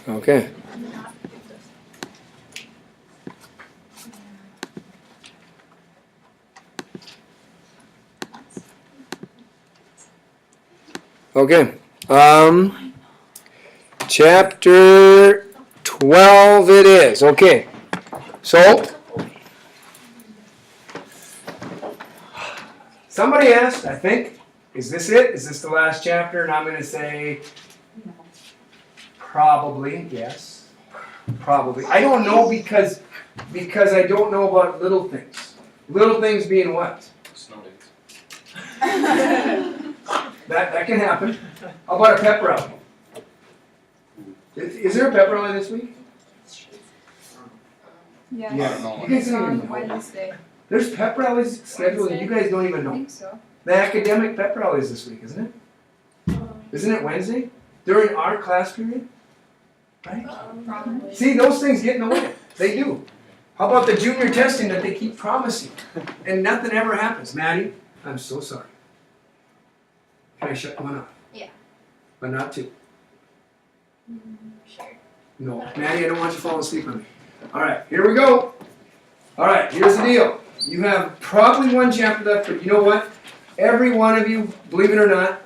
Okay. Okay. Chapter 12 it is. Okay. So, somebody asked, I think, is this it? Is this the last chapter? And I'm going to say, probably, yes. Probably. I don't know because I don't know about little things. Little things being what? Snow days. That can happen. How about a pep rally? Is there a pep rally this week? Yes. Yeah. I don't know. You guys It's don't even on know. Wednesday. There's pep rallies scheduled and you guys don't even I know. think so. The academic pep rallies this week, isn't it? Isn't it Wednesday? During our class period? Right? Probably. See, those things get in the way. They do. How about the junior testing that they keep promising? And nothing ever happens. Maddie, I'm so sorry. Can I shut one off? Yeah. But not two. Sure. No. Maddie, I don't want you to fall asleep on me. Alright, here we go. Alright, here's the deal. You have probably one chapter left, but you know what? Every one of you, believe it or not,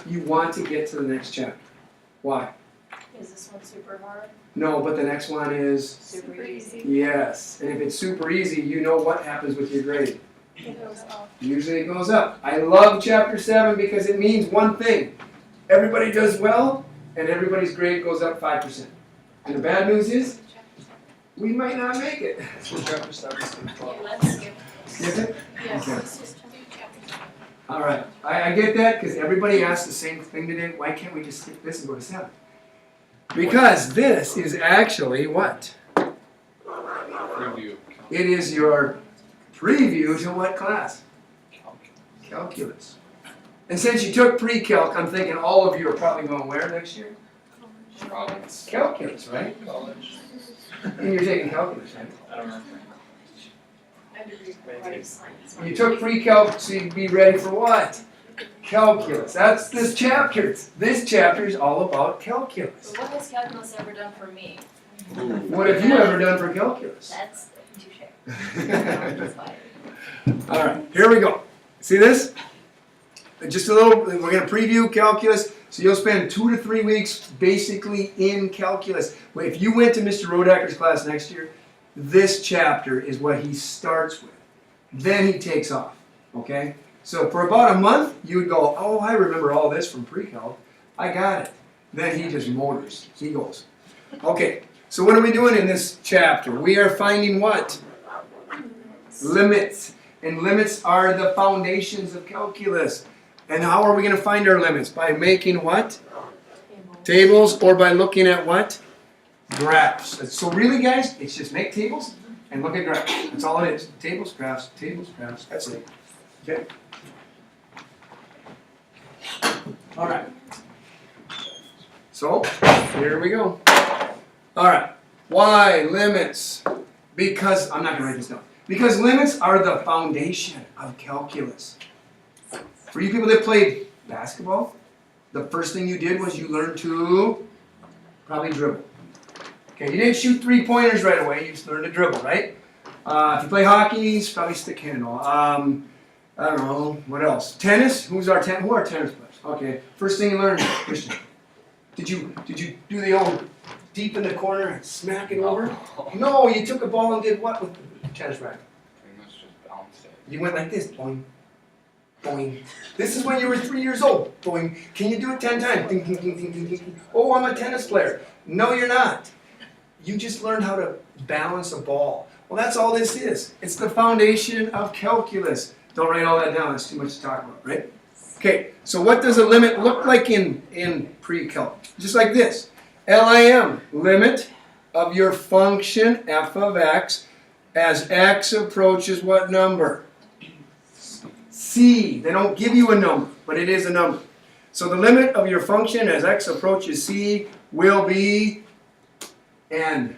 you want to get to the next chapter. Why? Is this one super hard? No, but the next one is, Super easy. yes. And if it's super easy, you know what happens with your grade. It goes up. Usually it goes up. I love chapter 7 because it means one thing. Everybody does well, and everybody's grade goes up 5%. And the bad news is, we might not make it. So chapter 7 is Yeah, let's skip. Is it? Yes, Okay. let's just do chapter. All right. I get that because everybody asked the same thing today. Why can't we just skip this and go to 7? Because this is actually what? Review. It is your preview to what class? Calculus. And since you took pre-calc, I'm thinking all of you are probably going where next year? Probably. Calculus, right? College. And you're taking calculus, right? I don't know. I degree in science. You took pre-calc, so you'd be ready for what? Calculus. That's this chapter. This chapter is all about calculus. But what has calculus ever done for me? What have you ever done for calculus? That's touche. All right, here we go. See this? Just a little, we're going to preview calculus. So you'll spend 2 to 3 weeks basically in calculus. Well, if you went to Mr. Rodacker's class next year, this chapter is what he starts with. Then he takes off, okay? So for about a month, you would go, oh, I remember all this from pre-calc. I got it. Then he just motors. He goes. Okay, so what are we doing in this chapter? We are finding what? Limits. And limits are the foundations of calculus. And how are we going to find our limits? By making what? Tables, or by looking at what? Graphs. So really, guys, it's just make tables and look at graphs. That's all it is. Tables, graphs, that's it. Okay? All right. So, here we go. All right. Why limits? Because, I'm not going to write this down. Because limits are the foundation of calculus. For you people that played basketball, the first thing you did was you learned to probably dribble. Okay, you didn't shoot 3-pointers right away, you just learned to dribble, right? If you play hockey, it's probably stick handle. I don't know, what else? Tennis? Who are tennis players? Okay, first thing you learned, Christian. Did you do the old deep in the corner and smack it over? No, you took a ball and did what with the tennis racket? Pretty much just balanced it. You went like this, boing, boing. This is when you were 3 years old, boing. Can you do it 10 times? Ding, ding, ding, ding, ding, ding. Oh, I'm a tennis player. No, you're not. You just learned how to balance a ball. Well, that's all this is. It's the foundation of calculus. Don't write all that down. That's too much to talk about, right? Okay, so what does a limit look like in pre-calc? Just like this. LIM, limit of your function f of x as x approaches what number? C. They don't give you a number, but it is a number. So the limit of your function as x approaches c will be n.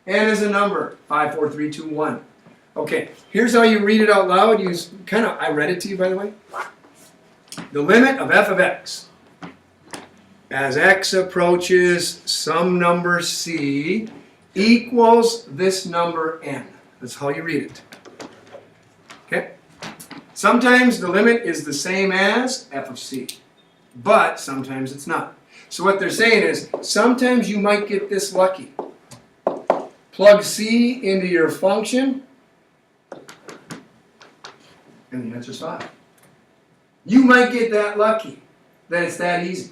N is a number. 5, 4, 3, 2, 1. Okay, here's how you read it out loud. I read it to you, by the way. The limit of f of x as x approaches some number c equals this number n. That's how you read it. Okay? Sometimes the limit is the same as f of c, but sometimes it's not. So what they're saying is, sometimes you might get this lucky. Plug c into your function, and the answer's 5. You might get that lucky, that it's that easy.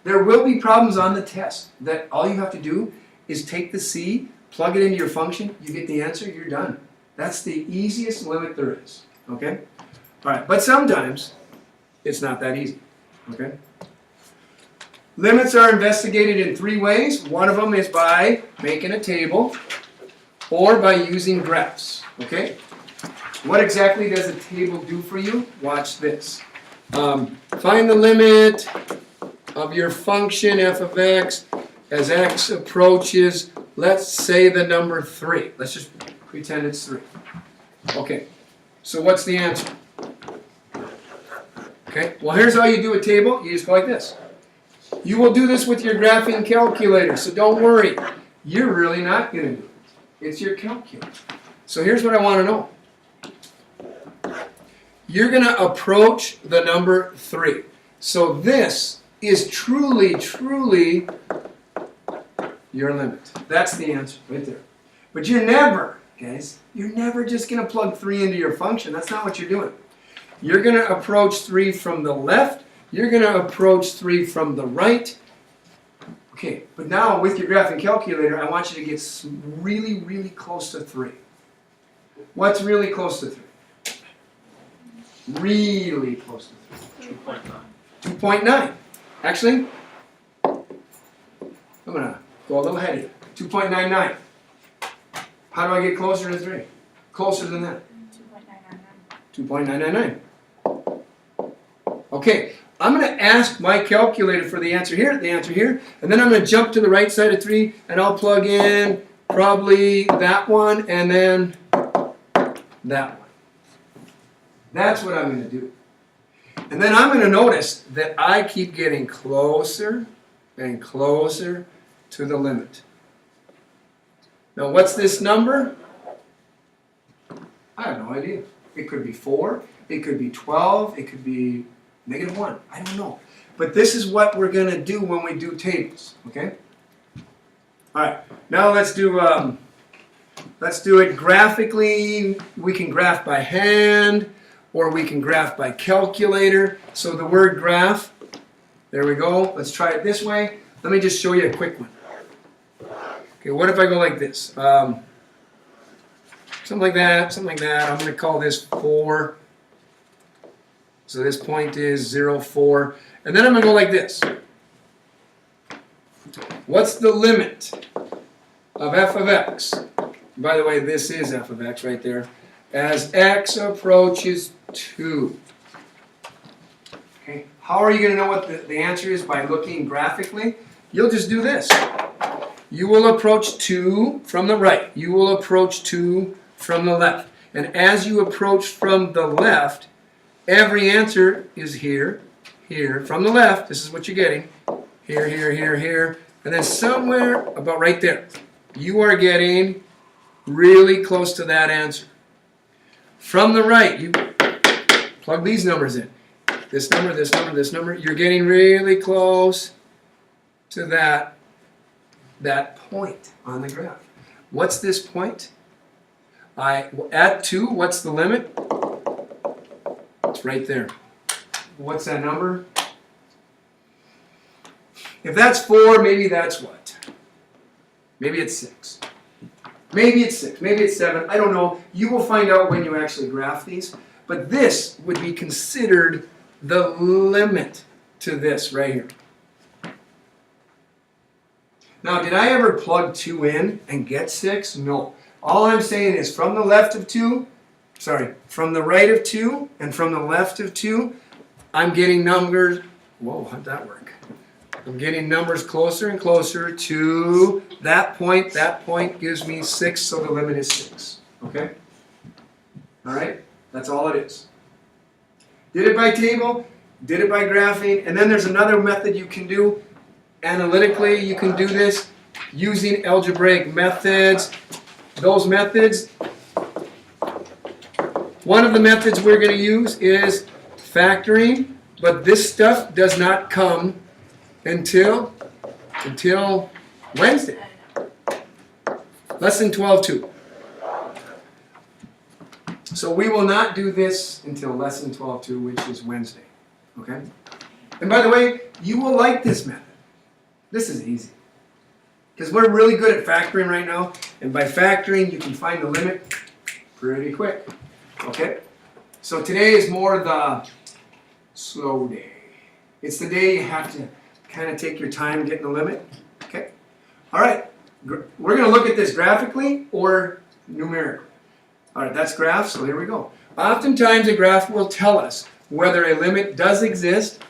There will be problems on the test that all you have to do is take the c, plug it into your function, you get the answer, you're done. That's the easiest limit there is. Okay? All right, but sometimes it's not that easy. Okay? Limits are investigated in 3 ways. One of them is by making a table or by using graphs. Okay? What exactly does a table do for you? Watch this. Find the limit of your function f of x as x approaches, let's say, the number 3. Let's just pretend it's 3. Okay, so what's the answer? Okay, well, here's how you do a table. You just go like this. You will do this with your graphing calculator, so don't worry. You're really not going to do it. It's your calculator. So here's what I want to know. You're going to approach the number 3. So this is truly, truly your limit. That's the answer right there. But you're never, guys, you're never just going to plug 3 into your function. That's not what you're doing. You're going to approach 3 from the left. You're going to approach 3 from the right. Okay, but now with your graphing calculator, I want you to get really, really close to 3. What's really close to 3? Really close to 3. 2.9. 2.9. Actually, I'm going to go a little heady. 2.99. How do I get closer to 3? Closer than that. 2.999. Okay, I'm going to ask my calculator for the answer here, and then I'm going to jump to the right side of 3, and I'll plug in probably that one, and then that one. That's what I'm going to do. And then I'm going to notice that I keep getting closer and closer to the limit. Now, what's this number? I have no idea. It could be 4, it could be 12, it could be -1. I don't know. But this is what we're going to do when we do tables. Okay? All right. Now let's do it graphically. We can graph by hand, or we can graph by calculator. So the word graph, there we go. Let's try it this way. Let me just show you a quick one. Okay, what if I go like this? Something like that, something like that. I'm going to call this 4. So this point is 0, 4. And then I'm going to go like this. What's the limit of f of x? By the way, this is f of x right there. As x approaches 2. Okay. How are you going to know what the answer is by looking graphically? You'll just do this. You will approach 2 from the right. You will approach 2 from the left. And as you approach from the left, every answer is here, here. From the left, this is what you're getting. Here, here, here, here. And then somewhere about right there, you are getting really close to that answer. From the right, you plug these numbers in. This number, this number, this number. You're getting really close to that point on the graph. What's this point? At 2, what's the limit? It's right there. What's that number? If that's 4, maybe that's what? Maybe it's 6. Maybe it's 6. Maybe it's 7. I don't know. You will find out when you actually graph these. But this would be considered the limit to this right here. Now, did I ever plug 2 in and get 6? No. All I'm saying is from the left of 2, from the right of 2 and from the left of 2, I'm getting numbers. Whoa, how'd that work? I'm getting numbers closer and closer to that point. That point gives me 6, so the limit is 6. Okay? All right? That's all it is. Did it by table, did it by graphing, and then there's another method you can do. analytically, you can do this using algebraic methods. Those methods, one of the methods we're going to use is factoring, but this stuff does not come until Wednesday. Lesson 12-2. So we will not do this until lesson 12-2, which is Wednesday. Okay? And by the way, you will like this method. This is easy. Because we're really good at factoring right now, and by factoring, you can find the limit pretty quick. Okay? So today is more the slow day. It's the day you have to kind of take your time getting the limit. Okay? All right. We're going to look at this graphically or numerically. All right, that's graph, so here we go. Oftentimes a graph will tell us whether a limit does exist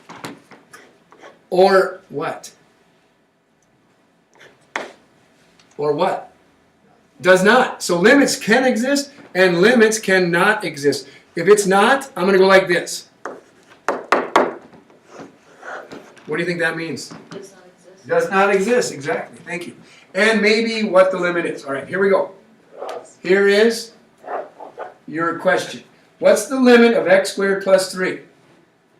or what? Or what? Does not. So limits can exist and limits cannot exist. If it's not, I'm going to go like this. What do you think that means? Does not exist. Does not exist, exactly. Thank you. And maybe what the limit is. All right, here we go. Here is your question. What's the limit of x squared plus 3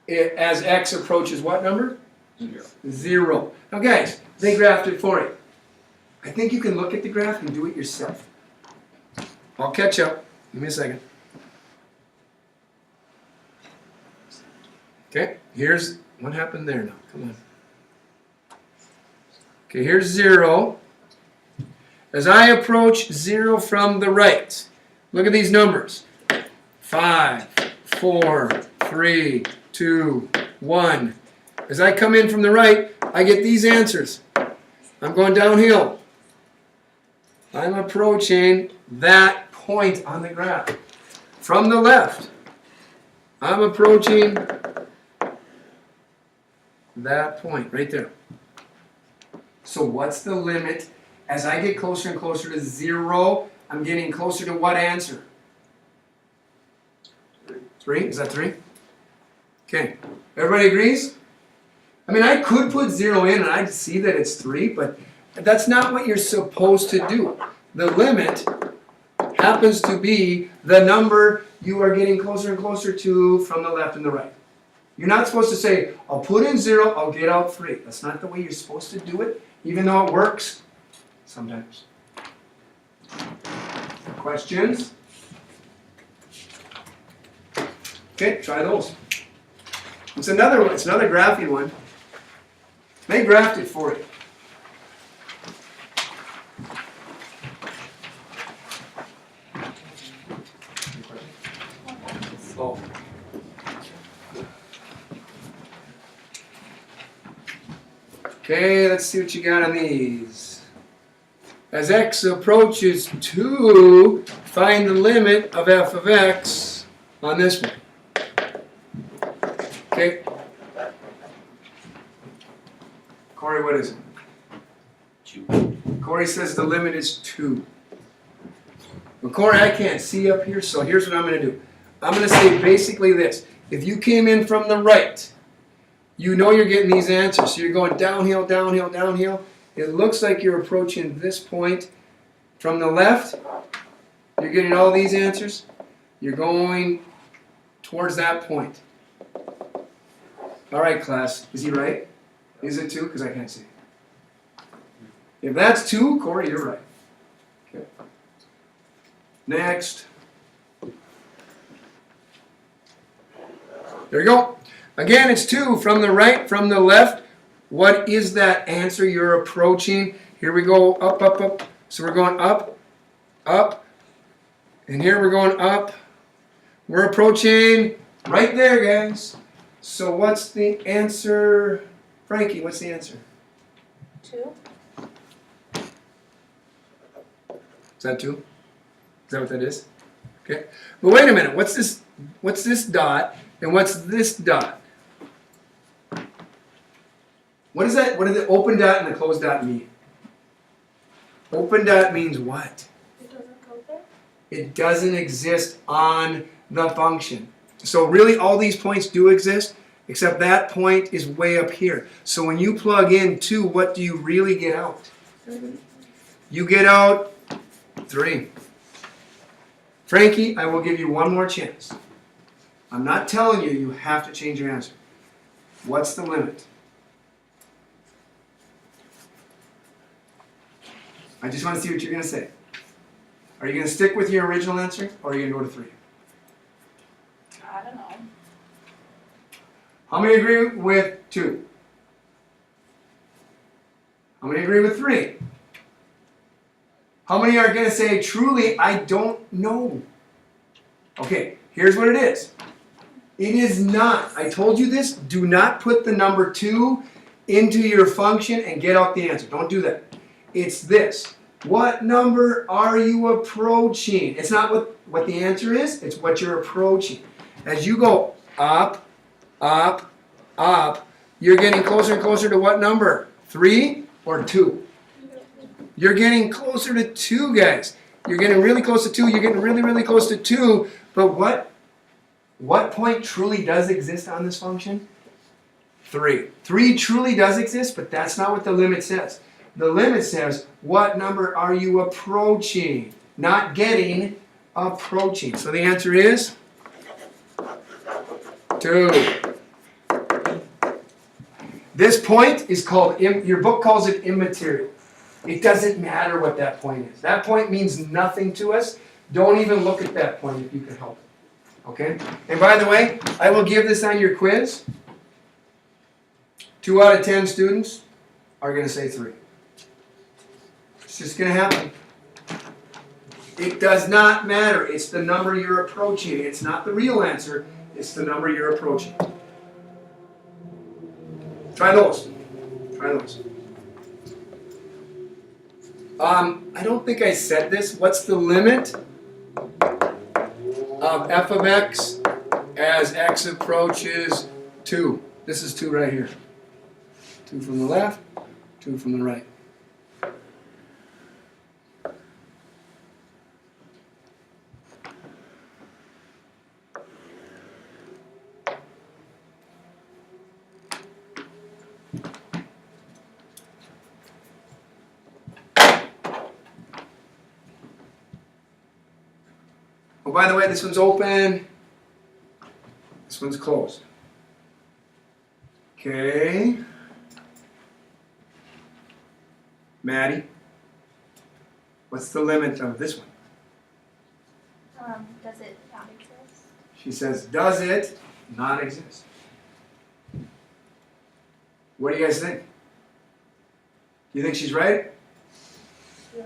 as x approaches what number? 0. 0. Now guys, they graphed it for you. I think you can look at the graph and do it yourself. I'll catch up. Give me a second. Okay, here's what happened there now. Come on. Okay, here's 0. As I approach 0 from the right, look at these numbers. 5, 4, 3, 2, 1. As I come in from the right, I get these answers. I'm going downhill. I'm approaching that point on the graph. From the left, I'm approaching that point right there. So what's the limit? As I get closer and closer to 0, I'm getting closer to what answer? 3? Is that 3? Okay. Everybody agrees? I mean, I could put 0 in and I'd see that it's 3, but that's not what you're supposed to do. The limit happens to be the number you are getting closer and closer to from the left and the right. You're not supposed to say, I'll put in 0, I'll get out 3. That's not the way you're supposed to do it, even though it works sometimes. Questions? Okay, try those. It's another one. It's another graphing one. They graphed it for you. Oh. Okay, let's see what you got on these. As x approaches 2, find the limit of f of x on this one. Okay. Corey, what is it? 2. Corey says the limit is 2. Well, Corey, I can't see up here, so here's what I'm going to do. I'm going to say basically this. If you came in from the right, you know you're getting these answers. So you're going downhill, downhill, downhill. It looks like you're approaching this point. From the left, you're getting all these answers. You're going towards that point. All right, class. Is he right? Is it 2? Because I can't see. If that's 2, Corey, you're right. Okay. Next. There you go. Again, it's 2 from the right, from the left. What is that answer you're approaching? Here we go, up, up, up. So we're going up, up. And here we're going up. We're approaching right there, guys. So what's the answer? Frankie, what's the answer? 2. Is that 2? Is that what that is? Okay. But wait a minute. What's this dot and what's this dot? What is that? What do the open dot and the closed dot mean? Open dot means what? It doesn't go there? It doesn't exist on the function. So really all these points do exist. Except that point is way up here. So when you plug in 2, what do you really get out? You get out 3. Frankie, I will give you one more chance. I'm not telling you you have to change your answer. What's the limit? I just want to see what you're going to say. Are you going to stick with your original answer, or are you going to go to 3? I don't know. How many agree with 2? How many agree with 3? How many are going to say, truly, I don't know? Okay, here's what it is. It is not, I told you this, do not put the number 2 into your function and get out the answer. Don't do that. It's this. What number are you approaching? It's not what the answer is, it's what you're approaching. As you go up, up, up, you're getting closer and closer to what number? 3 or 2? You're getting closer to 2, guys. You're getting really close to 2. You're getting really, really close to 2. But what point truly does exist on this function? 3. 3 truly does exist, but that's not what the limit says. The limit says, what number are you approaching? Not getting, approaching. So the answer is 2. This point is called, your book calls it immaterial. It doesn't matter what that point is. That point means nothing to us. Don't even look at that point if you can help it. Okay? And by the way, I will give this on your quiz. 2 out of 10 students are going to say 3. It's just going to happen. It does not matter. It's the number you're approaching. It's not the real answer. It's the number you're approaching. Try those. Try those. I don't think I said this. What's the limit of f of x as x approaches 2? This is 2 right here. 2 from the left, 2 from the right. Oh, by the way, this one's open. This one's closed. Okay. Maddie, what's the limit of this one? Does it not exist? She says, does it not exist? What do you guys think? Do you think she's right? Yeah.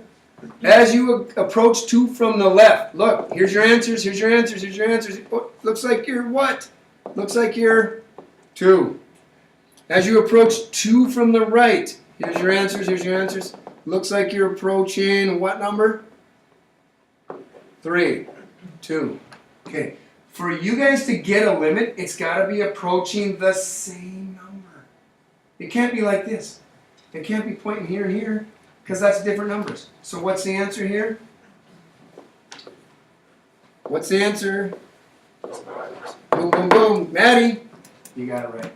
As you approach 2 from the left, look, here's your answers, here's your answers, here's your answers. Oh, looks like you're what? Looks like you're 2. As you approach 2 from the right, here's your answers, here's your answers. Looks like you're approaching what number? 3, 2. Okay, for you guys to get a limit, it's got to be approaching the same number. It can't be like this. It can't be pointing here and here, because that's different numbers. So what's the answer here? What's the answer? Boom, boom, boom. Maddie, you got it right.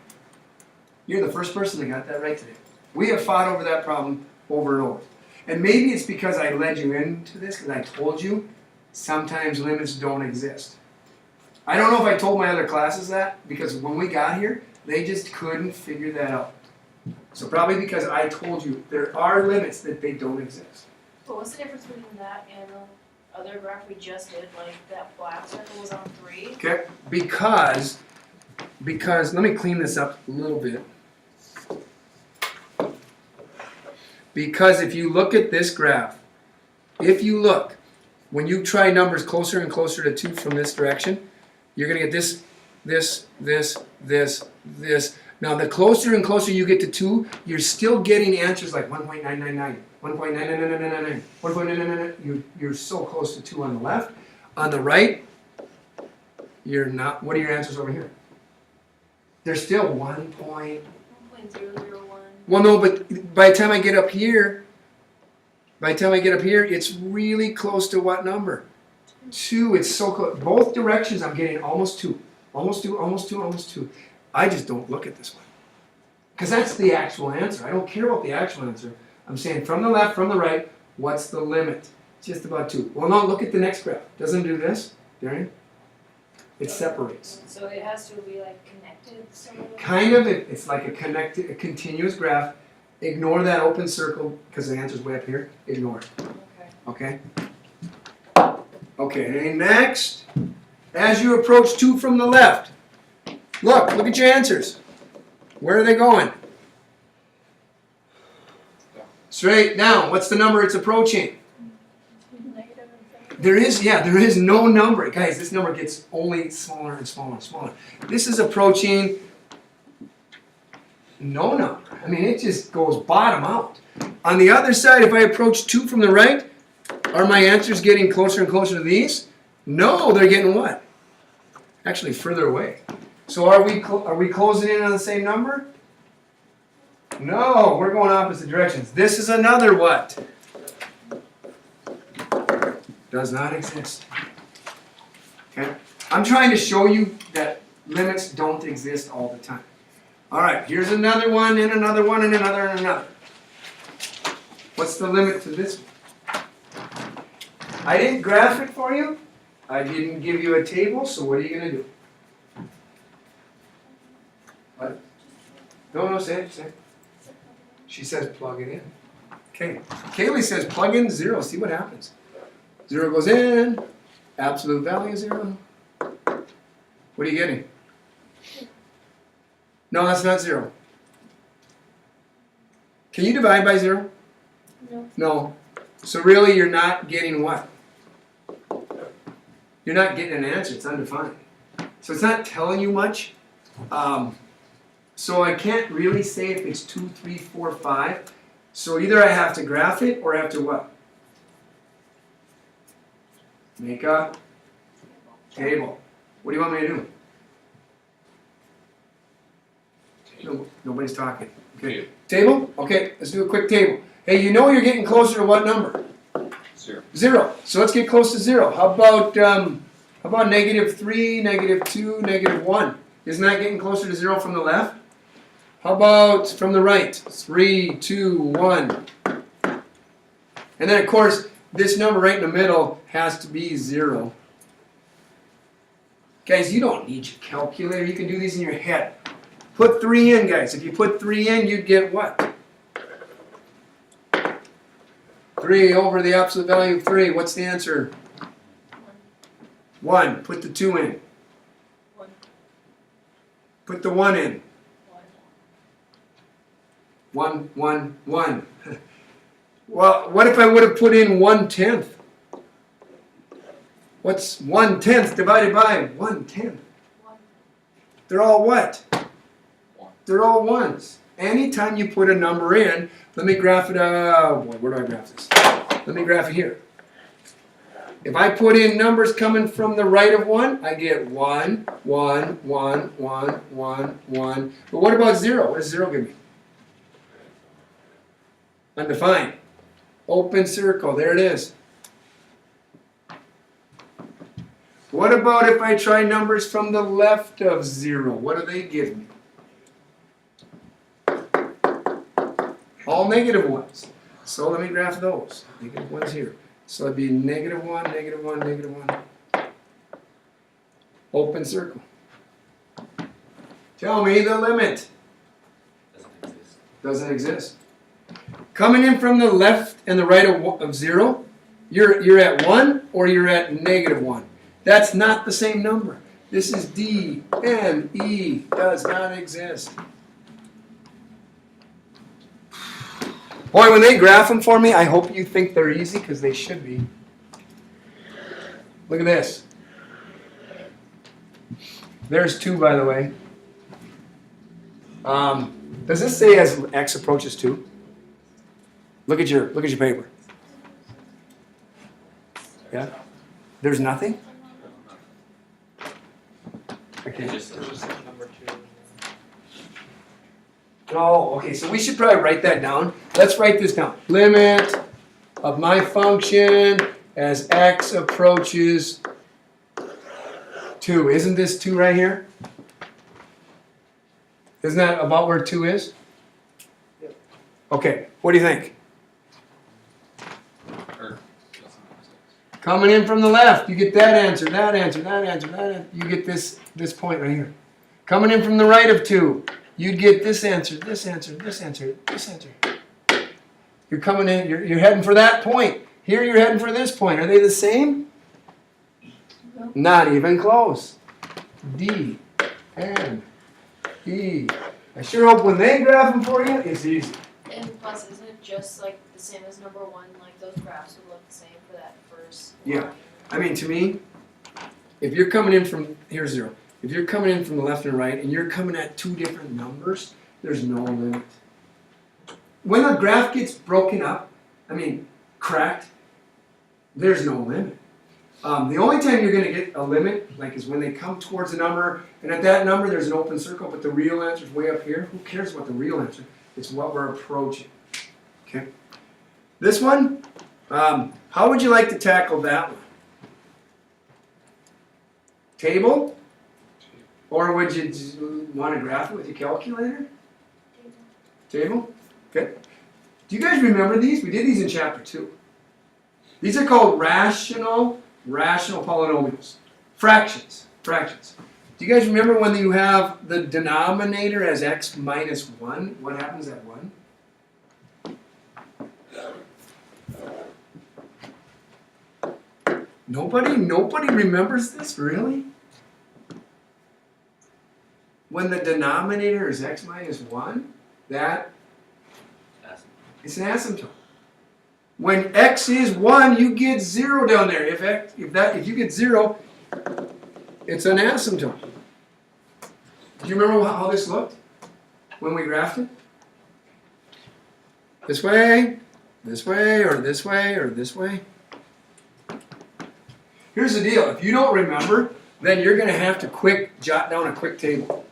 You're the first person that got that right today. We have fought over that problem over and over. And maybe it's because I led you into this, because I told you sometimes limits don't exist. I don't know if I told my other classes that, because when we got here, they just couldn't figure that out. So probably because I told you there are limits that they don't exist. But what's the difference between that and the other graph we just did? Like that black circle was on 3. Okay? Because, let me clean this up a little bit. Because if you look at this graph, when you try numbers closer and closer to 2 from this direction, you're going to get this, this, this, this, this. Now, the closer and closer you get to 2, you're still getting answers like 1.999, 1.99999, 1.999. You're so close to 2 on the left. On the right, you're not. What are your answers over here? They're still 1 point. 1.001. Well, no, but by the time I get up here, it's really close to what number? 2. It's so close. Both directions I'm getting almost 2. Almost 2, almost 2, almost 2. I just don't look at this one. Because that's the actual answer. I don't care about the actual answer. I'm saying from the left, from the right, what's the limit? Just about 2. Well, no, look at the next graph. Doesn't it do this, Darian? It separates. So it has to be like connected somewhere? Kind of, it's like a continuous graph. Ignore that open circle because the answer's way up here. Ignore it. Okay. Okay? Okay, and next, as you approach 2 from the left, look at your answers. Where are they going? Straight down. What's the number it's approaching? There is no number. Guys, this number gets only smaller and smaller and smaller. This is approaching no number. I mean, it just goes bottom out. On the other side, if I approach 2 from the right, are my answers getting closer and closer to these? No, they're getting what? Actually, further away. So are we closing in on the same number? No, we're going opposite directions. This is another what? Does not exist. Okay? I'm trying to show you that limits don't exist all the time. All right, here's another one, and another one, and another, and another. What's the limit to this one? I didn't graph it for you. I didn't give you a table, so what are you going to do? What? No, say it. She says plug it in. Okay. Kaylee says plug in 0, see what happens. 0 goes in, absolute value 0. What are you getting? No, that's not 0. Can you divide by 0? No. No. So really you're not getting what? You're not getting an answer, it's undefined. So it's not telling you much. So I can't really say if it's 2, 3, 4, 5. So either I have to graph it or I have to what? Make a table. What do you want me to do? No, nobody's talking. Okay. Table? Okay, let's do a quick table. Hey, you know you're getting closer to what number? 0. 0. So let's get close to 0. How about -3, -2, -1? Isn't that getting closer to 0 from the left? How about from the right? 3, 2, 1. And then of course, this number right in the middle has to be 0. Guys, you don't need your calculator. You can do these in your head. Put 3 in, guys. If you put 3 in, you'd get what? 3 over the absolute value of 3. What's the answer? 1. Put the 2 in. 1. Put the 1 in. 1. 1, 1, 1. Well, what if I would have put in 1/10? What's 1/10 divided by 1/10? 1. They're all what? 1. They're all ones. Anytime you put a number in, let me graph it. Oh boy, where do I graph this? Let me graph it here. If I put in numbers coming from the right of 1, I get 1, 1, 1, 1, 1, 1. But what about 0? What does 0 give me? Undefined. Open circle. There it is. What about if I try numbers from the left of 0? What do they give me? All negative ones. So let me graph those. Negative ones here. So it'd be -1, -1, -1. Open circle. Tell me the limit. Doesn't exist. Doesn't exist. Coming in from the left and the right of 0, you're at 1 or you're at -1. That's not the same number. This is D, M, E, does not exist. Boy, when they graph them for me, I hope you think they're easy because they should be. Look at this. There's 2, by the way. Does this say as x approaches 2? Look at your paper. Yeah? There's nothing? Okay. Just number 2. Oh, okay, so we should probably write that down. Let's write this down. Limit of my function as x approaches 2. Isn't this 2 right here? Isn't that about where 2 is? Yep. Okay, what do you think? Or, Coming in from the left, you get that answer, that answer, that answer, that answer. You get this point right here. Coming in from the right of 2, you'd get this answer, this answer, this answer, this answer. You're coming in, you're heading for that point. Here you're heading for this point. Are they the same? No. Not even close. D, N, E. I sure hope when they graph them for you, it's easy. And plus, isn't it just like the same as number 1? Like those graphs would look the same for that first Yeah. line. I mean, to me, if you're coming in from, here's 0. If you're coming in from the left and right and you're coming at 2 different numbers, there's no limit. When a graph gets broken up, cracked, there's no limit. The only time you're going to get a limit, is when they come towards a number, and at that number there's an open circle, but the real answer is way up here. Who cares what the real answer is? It's what we're approaching. Okay. This one, how would you like to tackle that one? Table? Or would you want to graph it with your calculator? Table? Okay. Do you guys remember these? We did these in chapter 2. These are called rational polynomials. Fractions. Do you guys remember when you have the denominator as x minus 1? What happens at 1? Nobody remembers this, really? When the denominator is x minus 1, that it's an asymptote. When x is 1, you get 0 down there. If you get 0, it's an asymptote. Do you remember how this looked when we graphed it? This way, or this way, or this way. Here's the deal. If you don't remember, then you're going to have to jot down a quick table.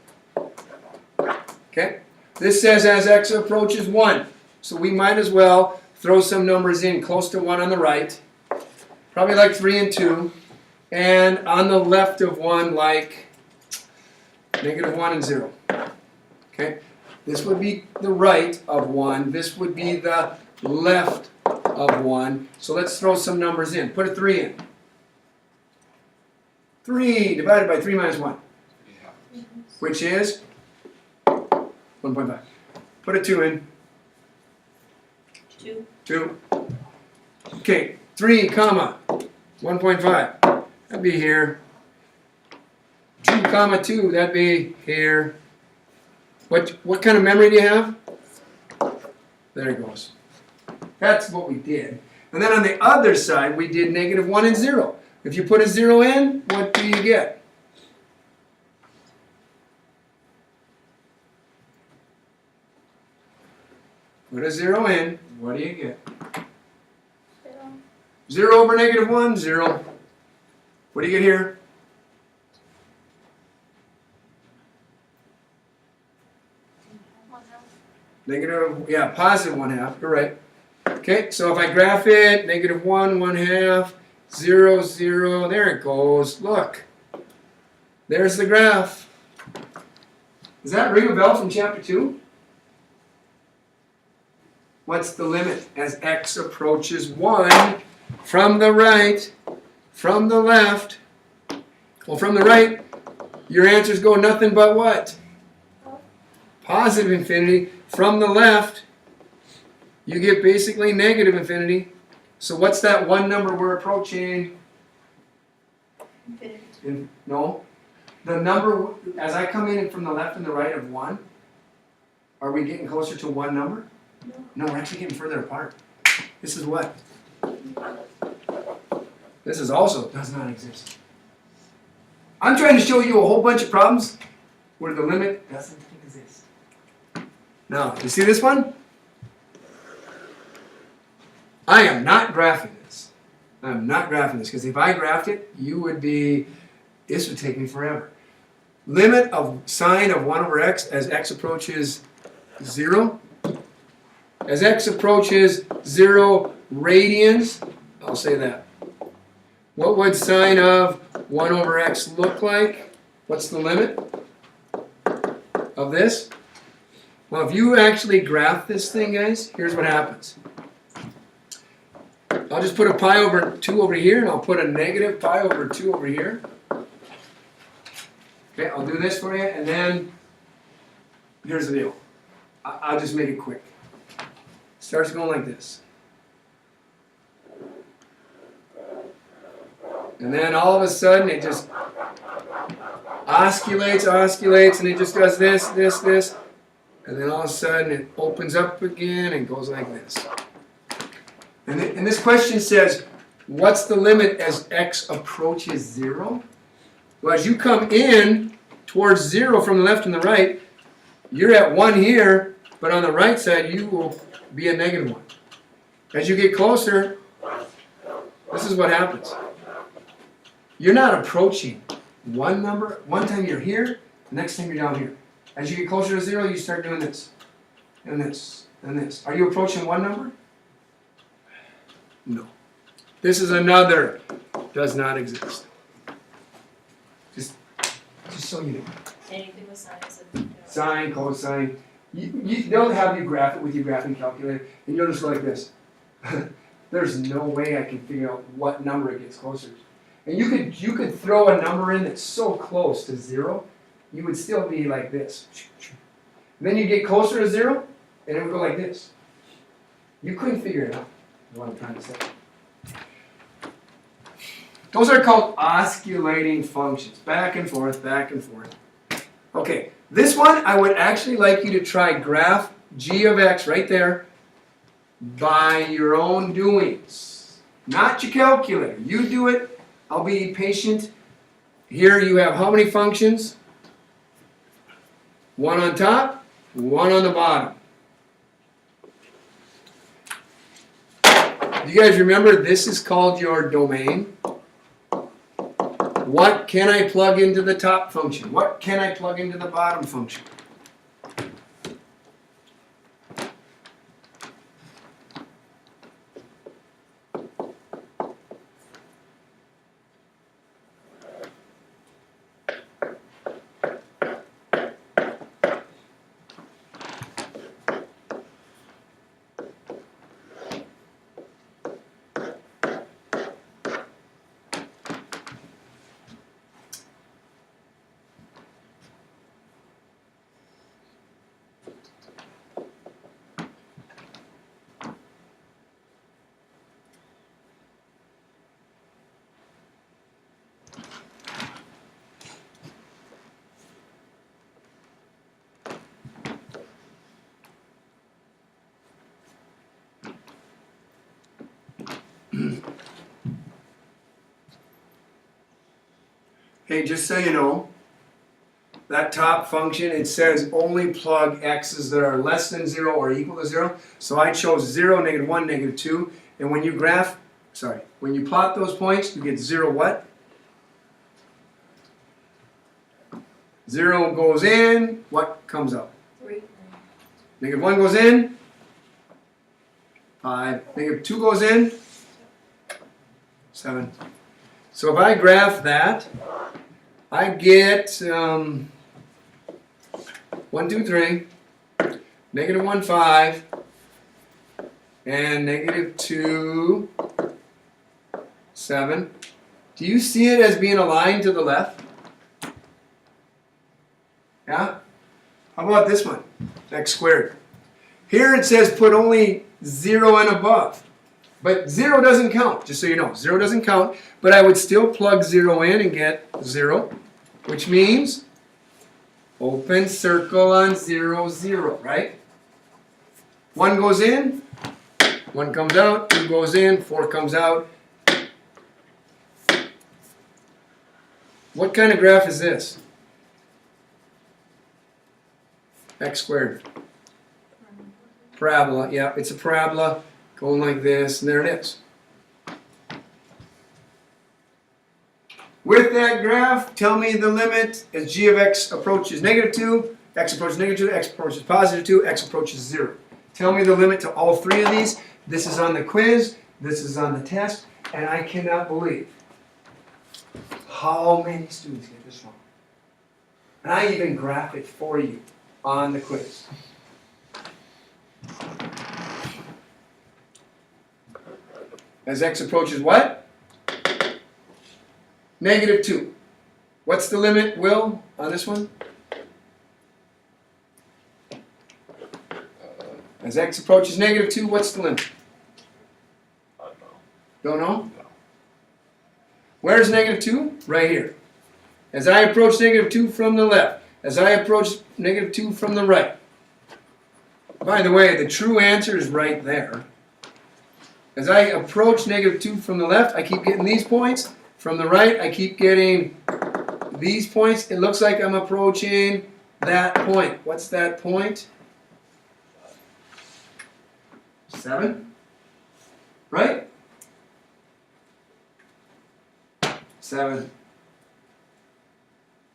Okay? This says as x approaches 1. So we might as well throw some numbers in close to 1 on the right. Probably like 3 and 2. And on the left of 1, like -1 and 0. Okay? This would be the right of 1. This would be the left of 1. So let's throw some numbers in. Put a 3 in. 3 divided by 3 minus 1. Which is 1.5. Put a 2 in. 2. Okay, 3 comma 1.5. That'd be here. 2 comma 2. That'd be here. What kind of memory do you have? There it goes. That's what we did. And then on the other side, we did -1 and 0. If you put a 0 in, what do you get? Put a 0 in, what do you get? 0 over -1, 0. What do you get here? Positive 1/2, you're right. Okay, so if I graph it, -1, 1/2, 0, 0, there it goes. Look, there's the graph. Does that ring a bell from chapter 2? What's the limit as x approaches 1 from the right, from the left? Well, from the right, your answers go nothing but what? Positive infinity. From the left, you get basically negative infinity. So what's that one number we're approaching? Infinity. No. The number, as I come in from the left and the right of 1, are we getting closer to one number? No, we're actually getting further apart. This is what? This is also does not exist. I'm trying to show you a whole bunch of problems where the limit doesn't exist. Now, you see this one? I am not graphing this. I'm not graphing this because if I graphed it, this would take me forever. Limit of sine of 1 over x as x approaches 0. As x approaches 0 radians, I'll say that. What would sine of 1 over x look like? What's the limit? of this? Well, if you actually graph this thing, guys, here's what happens. I'll just put a pi over 2 over here, and I'll put a negative pi over 2 over here. Okay, I'll do this for you, and then here's the deal. I'll just make it quick. Starts going like this. And then all of a sudden it just oscillates, and it just does this. And then all of a sudden it opens up again and goes like this. And this question says, what's the limit as x approaches 0? Well, as you come in towards 0 from the left and the right, you're at 1 here, but on the right side you will be a negative 1. As you get closer, this is what happens. You're not approaching one number. One time you're here, the next time you're down here. As you get closer to 0, you start doing this, and this, and this. Are you approaching one number? No. This is another. Does not exist. Just so you know. Anything with sines and Sine, cosine. They'll have you graph it with your graphing calculator, and you'll just go like this. There's no way I can figure out what number it gets closer to. And you could throw a number in that's so close to 0, you would still be like this. And then you get closer to 0, and it would go like this. You couldn't figure it out, is what I'm trying to say. Those are called osculating functions. Back and forth, back and forth. Okay, this one I would actually like you to try graph g of x right there by your own doings. Not your calculator. You do it. I'll be patient. Here you have how many functions? 1 on top, 1 on the bottom. Do you guys remember this is called your domain? What can I plug into the top function? What can I plug into the bottom function? Hey, just so you know, that top function, it says only plug x's that are less than 0 or equal to 0. So I chose 0, -1, -2. And when you when you plot those points, you get 0 what? 0 goes in, what comes out? 3. -1 goes in, 5. -2 goes in, 7. So if I graph that, I get 1, 2, 3, -1, 5, and -2, 7. Do you see it as being aligned to the left? Yeah? How about this one? X squared. Here it says put only 0 and above. But 0 doesn't count, just so you know. 0 doesn't count, but I would still plug 0 in and get 0, which means open circle on 0, 0, right? 1 goes in, 1 comes out, 2 goes in, 4 comes out. What kind of graph is this? X squared. Parabola, yeah, it's a parabola. Going like this, and there it is. With that graph, tell me the limit as g of x approaches -2, x approaches -2, x approaches +2, x approaches 0. Tell me the limit to all 3 of these. This is on the quiz, this is on the test, and I cannot believe how many students get this wrong. And I even graph it for you. on the quiz. As x approaches what? -2. What's the limit, Will, on this one? As x approaches -2, what's the limit? I don't know. Don't know? Where's -2? Right here. As I approach -2 from the left, as I approach -2 from the right. By the way, the true answer is right there. As I approach -2 from the left, I keep getting these points. From the right, I keep getting these points. It looks like I'm approaching that point. What's that point? 7? Right? 7.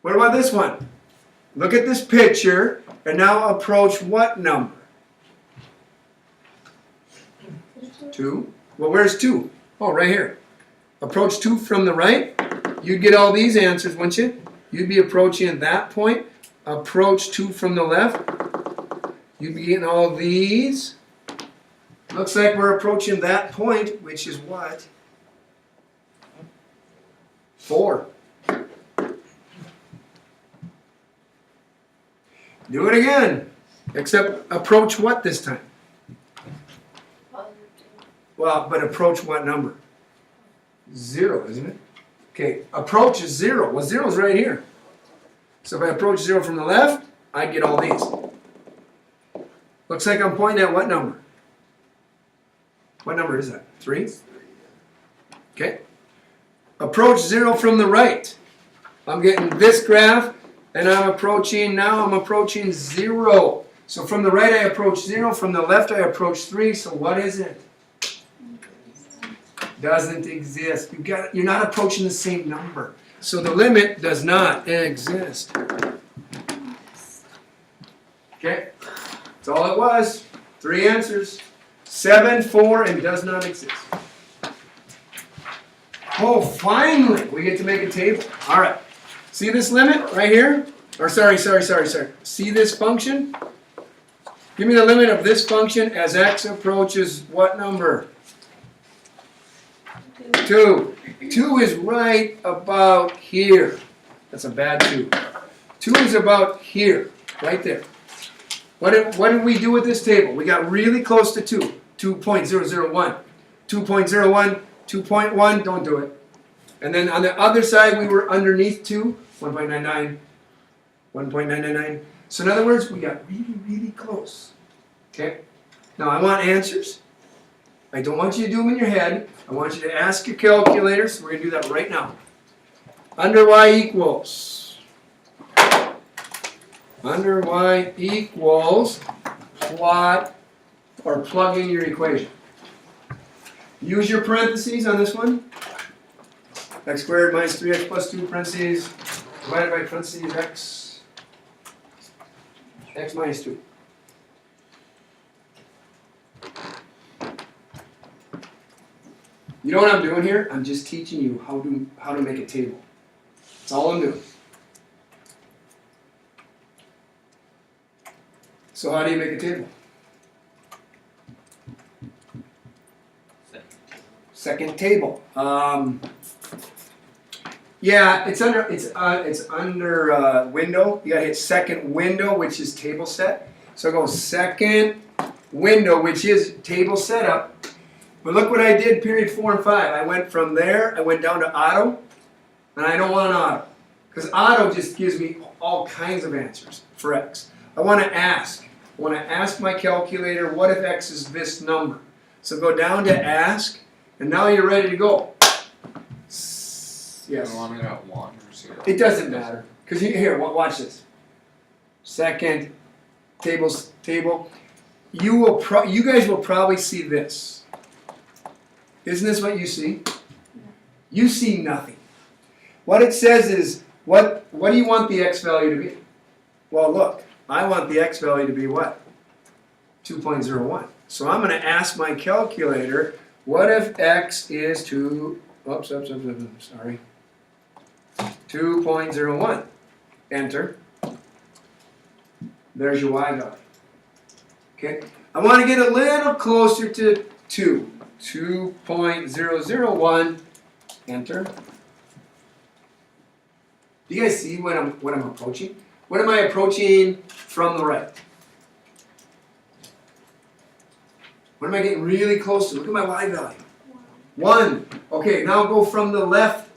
What about this one? Look at this picture and now approach what number? 2. Well, where's 2? Oh, right here. Approach 2 from the right. You'd get all these answers, wouldn't you? You'd be approaching that point. Approach 2 from the left. You'd be getting all these. Looks like we're approaching that point, which is what? 4. Do it again. Except approach what this time? Well, but approach what number? 0, isn't it? Okay, approach is 0. Well, 0 is right here. So if I approach 0 from the left, I get all these. Looks like I'm pointing at what number? What number is that? 3? Okay. Approach 0 from the right. I'm getting this graph, and I'm approaching 0. So from the right, I approach 0. From the left, I approach 3. So what is it? Doesn't exist. You're not approaching the same number. So the limit does not exist. Okay? That's all it was. 3 answers. 7, 4, and does not exist. Oh, finally, we get to make a table. All right. See this limit right here? Or sorry. See this function? Give me the limit of this function as x approaches what number? 2. 2 is right about here. That's a bad 2. 2 is about here, right there. What did we do with this table? We got really close to 2. 2.001. 2.01, 2.1, don't do it. And then on the other side, we were underneath 2, 1.99, 1.999. So in other words, we got really, really close. Okay? Now I want answers. I don't want you to do them in your head. I want you to ask your calculator, so we're going to do that right now. Under y equals. Under y equals, plot or plug in your equation. Use your parentheses on this one. X squared minus 3x plus 2 parentheses divided by parentheses x minus 2. You know what I'm doing here? I'm just teaching you how to make a table. That's all I'm doing. So how do you make a table? Second table. Yeah, it's under window. You gotta hit second window, which is table set. So go second window, which is table setup. But look what I did, period 4 and 5. I went from there, I went down to auto, and I don't want auto. Because auto just gives me all kinds of answers for x. I want to ask. I want to ask my calculator, what if x is this number? So go down to ask, and now you're ready to go. Yes. You want it at 1 or 0? It doesn't matter. Because here, watch this. Second table. You guys will probably see this. Isn't this what you see? You see nothing. What it says is, what do you want the x value to be? Well, look, I want the x value to be what? 2.01. So I'm going to ask my calculator, what if x is 2.01. Enter. There's your y value. Okay? I want to get a little closer to 2. 2.001. Enter. Do you guys see what I'm approaching? What am I approaching from the right? What am I getting really close to? Look at my y value. 1. Okay, now go from the left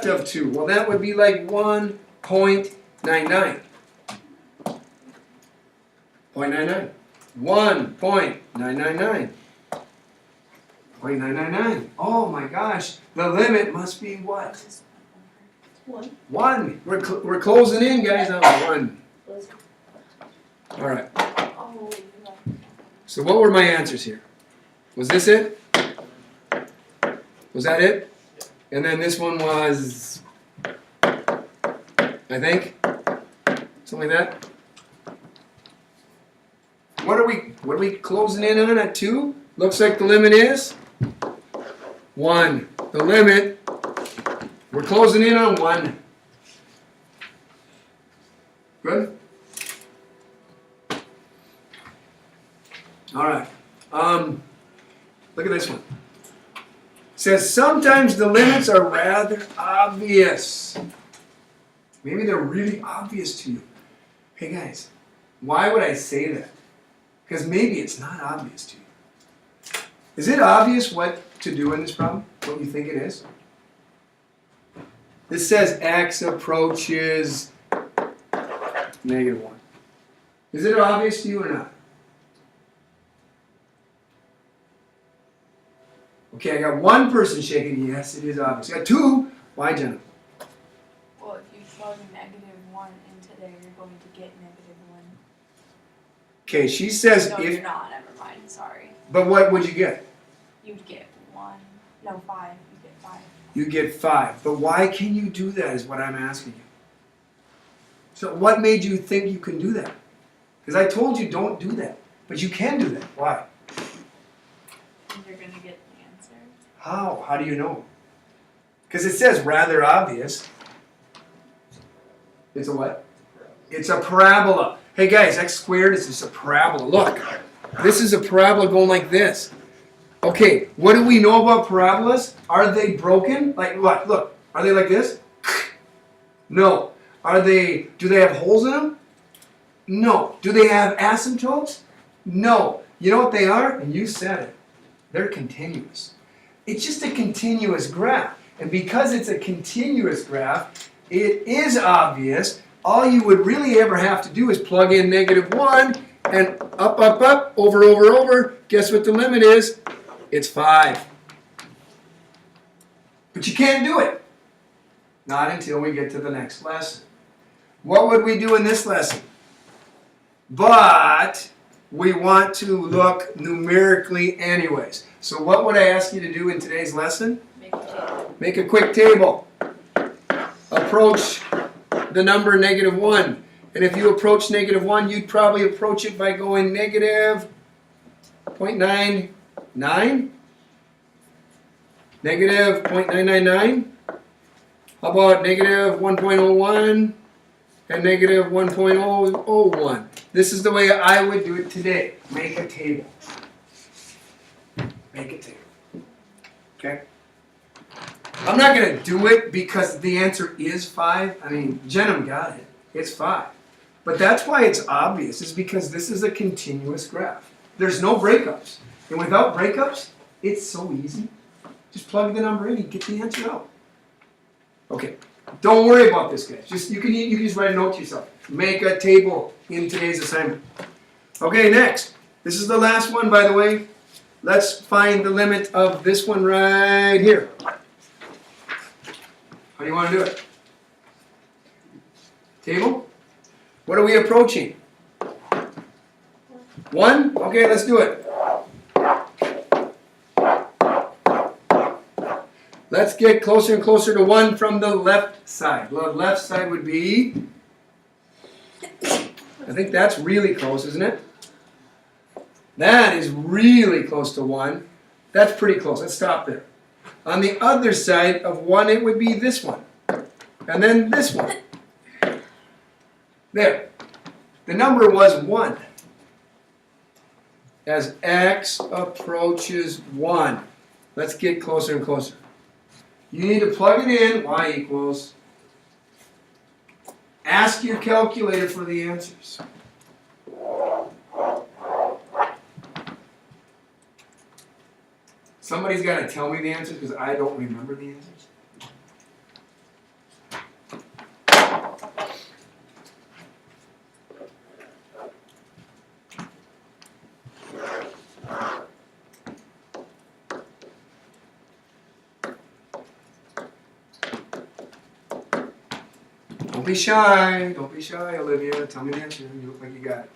of 2. Well, that would be like 1.99. 0.99. 1.999. 0.999. Oh my gosh. The limit must be what? 1. 1. We're closing in, guys, on 1. All right. Oh, yeah. So what were my answers here? Was this it? Was that it? And then this one was, I think, something like that. What are we closing in on at 2? Looks like the limit is 1. The limit, we're closing in on 1. Good? All right. Look at this one. It says sometimes the limits are rather obvious. Maybe they're really obvious to you. Hey guys, why would I say that? Because maybe it's not obvious to you. Is it obvious what to do in this problem? What you think it is? This says x approaches -1. Is it obvious to you or not? Okay, I got 1 person shaking. Yes, it is obvious. I got 2. Why, Jenna? Well, if you plug -1 into there, you're going to get -1. Okay, she says No, if. you're not. Never mind. Sorry. But what would you get? You'd get 1. No, 5. You get 5. You get 5. But why can you do that is what I'm asking you. So what made you think you can do that? Because I told you don't do that. But you can do that. Why? And you're going to get the answer. How? How do you know? Because it says rather obvious. It's a what? It's a parabola. Hey guys, x squared is just a parabola. Look, this is a parabola going like this. Okay, what do we know about parabolas? Are they broken? Like what? Look, are they like this? No. Do they have holes in them? No. Do they have asymptotes? No. You know what they are? And you said it. They're continuous. It's just a continuous graph. And because it's a continuous graph, it is obvious. All you would really ever have to do is plug in -1 and up, up, up, over, over, over. Guess what the limit is? It's 5. But you can't do it. Not until we get to the next lesson. What would we do in this lesson? But we want to look numerically anyways. So what would I ask you to do in today's lesson? Make a table. Make a quick table. Approach the number -1. And if you approach -1, you'd probably approach it by going -0.99. -0.999. How about -1.01 and -1.001? This is the way I would do it today. Make a table. Make a table. Okay? I'm not going to do it because the answer is 5. I mean, Jenna got it. It's 5. But that's why it's obvious. It's because this is a continuous graph. There's no breakups. And without breakups, it's so easy. Just plug the number in and get the answer out. Okay. Don't worry about this, guys. You can just write a note to yourself. Make a table in today's assignment. Okay, next. This is the last one, by the way. Let's find the limit of this one right here. How do you want to do it? Table? What are we approaching? 1? Okay, let's do it. Let's get closer and closer to 1 from the left side. The left side would be, I think that's really close, isn't it? That is really close to 1. That's pretty close. Let's stop there. On the other side of 1, it would be this one. And then this one. There. The number was 1. As x approaches 1. Let's get closer and closer. You need to plug it in, y equals. Ask your calculator for the answers. Somebody's got to tell me the answers because I don't remember the answers. Don't be shy. Don't be shy, Olivia. Tell me the answer. You look like you got it.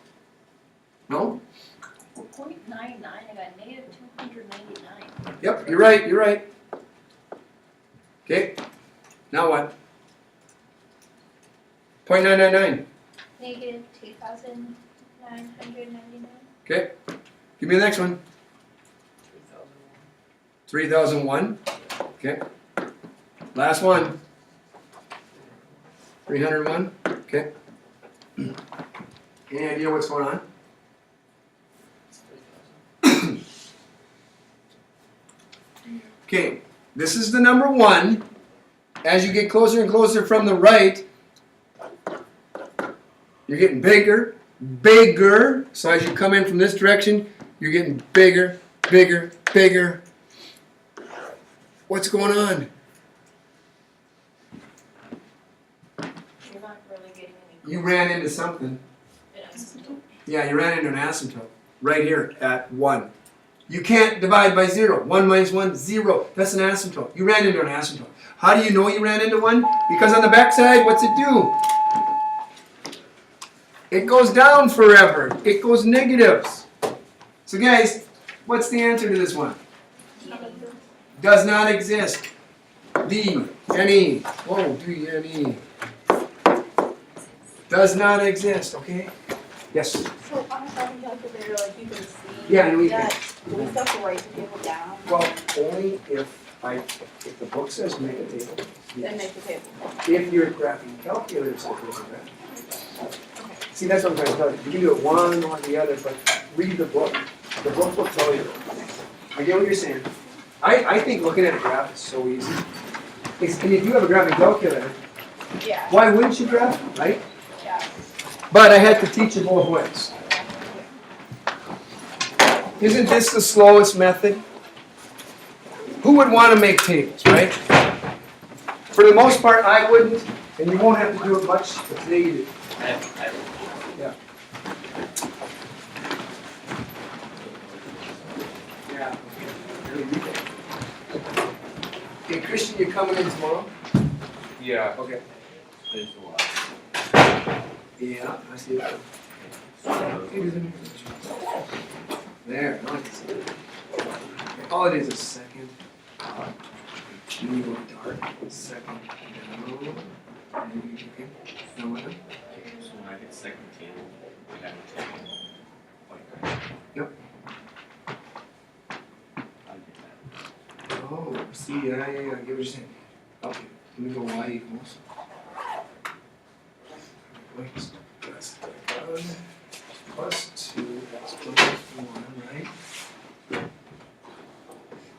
No? 0.99, I got negative 299. Yep, you're right. You're right. Okay. Now what? 0.999. Negative 2,999. Okay. Give me the next one. 3001. Okay. Last one. 301. Okay. Any idea what's going on? Okay. This is the number 1. As you get closer and closer from the right, you're getting bigger, bigger. So as you come in from this direction, you're getting bigger, bigger, bigger. What's going on? You're not really getting any. You ran into something. Yeah, you ran into an asymptote. Right here at 1. You can't divide by 0. 1 minus 1, 0. That's an asymptote. You ran into an asymptote. How do you know you ran into one? Because on the backside, what's it do? It goes down forever. It goes negatives. So guys, what's the answer to this one? Does not exist. D-N-E. Whoa, D-N-E. Does not exist, okay? Yes? So on a phone calculator, like you can see Yeah, and we that do we still have to write the table down? Well, only if the book says make a table. Then make the table. If your graphing calculator says make a table. See, that's what I'm trying to tell you. You can do it one or the other, but read the book. The book will tell you. I get what you're saying. I think looking at a graph is so easy. And if you have a graphing calculator, Yeah. why wouldn't you graph, right? Yeah. But I had to teach you both ways. Isn't this the slowest method? Who would want to make tables, right? For the most part, I wouldn't, and you won't have to do it much, but today you do. Yeah. Yeah. Okay, Christian, you coming in tomorrow? Yeah. Okay. There's a lot. Yeah, I see it. There, now I can see it. All it is second. Then you go dark. Second. Down. Okay. Now what? So when I get second table, I have a table. Like that. Yep. I get that. Oh, see, yeah, I get what you're saying. Okay, let me go y equals. Wait, that's plus 2, that's plus 1, right?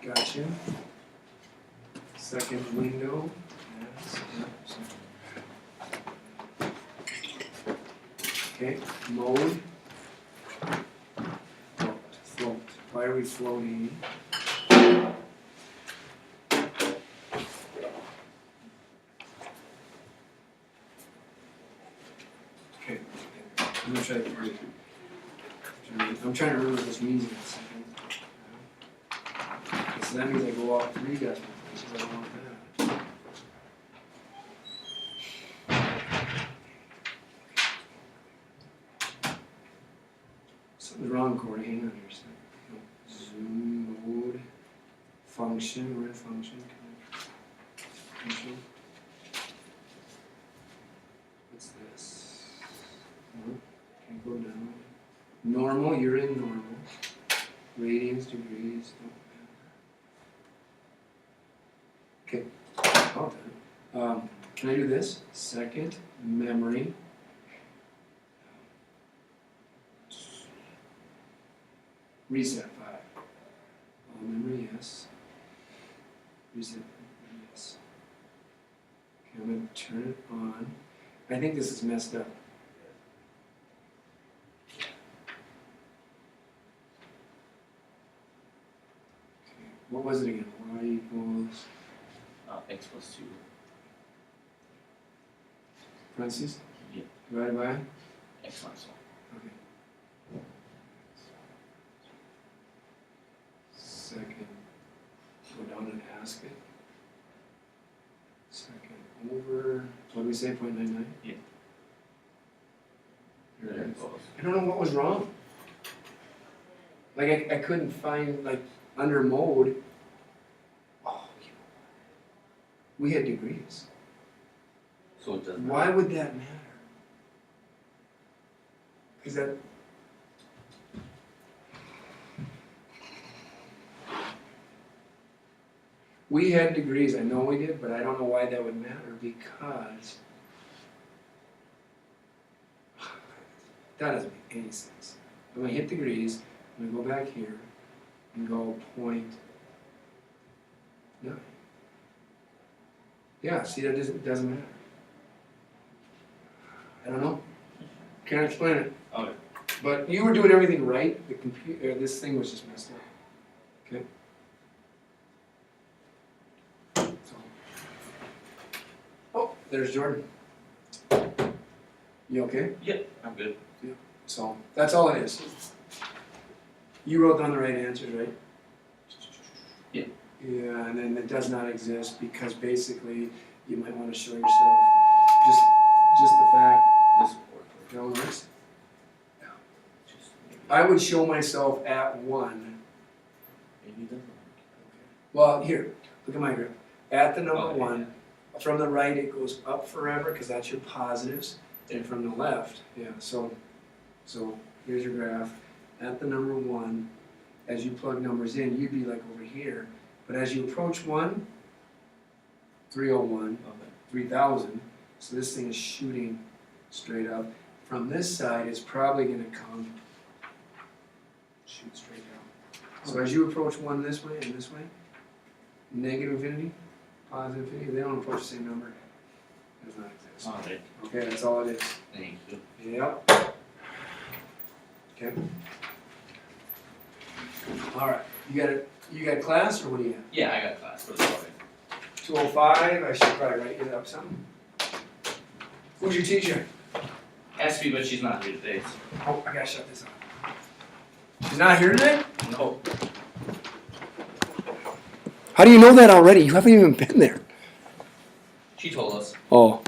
Gotcha. Second window. Yes. Okay, mode. Float. Why are we floating? Okay, I'm gonna try to read it. I'm trying to remember what this means in a second. So that means I go off 3 decimal places. I don't want that. Something's wrong, Corey. Hang on here a second. No. Zoom mode. Function. We're in function. Function. What's this? No. Can't go down. Normal. You're in normal. Radians, degrees. Okay. All done. Can I do this? Second. Memory. Reset 5. All memory, yes. Reset, yes. Okay, I'm gonna turn it on. I think this is messed up. Okay, what was it again? Y equals X plus 2. parentheses? Yeah. Divided by? X minus 1. Okay. Second, go down and ask it. Second over, what did we say, 0.99? Yeah. Here it There is. it goes. I don't know what was wrong. Like I couldn't find, like, under mode. Oh, we had degrees. So it doesn't. Why would that matter? Because that. We had degrees, I know we did, but I don't know why that would matter because that doesn't make any sense. I'm gonna hit degrees, I'm gonna go back here and go 0.9. Yeah, see, that doesn't matter. I don't know. Can't explain it. Okay. But you were doing everything right. The computer, this thing was just messed up. Okay. So. Oh, there's Jordan. You okay? Yeah, I'm good. So that's all it is. You wrote down the right answers, right? Yeah. Yeah, and then it does not exist because basically you might want to show yourself just the fact This will work. that all works. Just I would show myself at 1. maybe it doesn't work. Well, here, look at my graph. At the number Okay. 1, from the right it goes up forever because that's your positives, and from the left, yeah. So here's your graph. At the number 1, as you plug numbers in, you'd be like over here. But as you approach 1, 301, Okay. 3000. So this thing is shooting straight up. From this side, it's probably going to come shoot straight down. So as you approach 1 this way and this way, negative infinity, positive infinity, they don't approach the same number. Does not exist. Alright. Okay, that's all it is. Thank you. Yep. Okay. All right. You got class or what do you have? Yeah, I got class for the morning. 205. I should probably write you up something. Who's your teacher? Has to be, but she's not here today. So. Oh, I gotta shut this off. She's not here today? No. How do you know that already? You haven't even been there. She told us. Oh.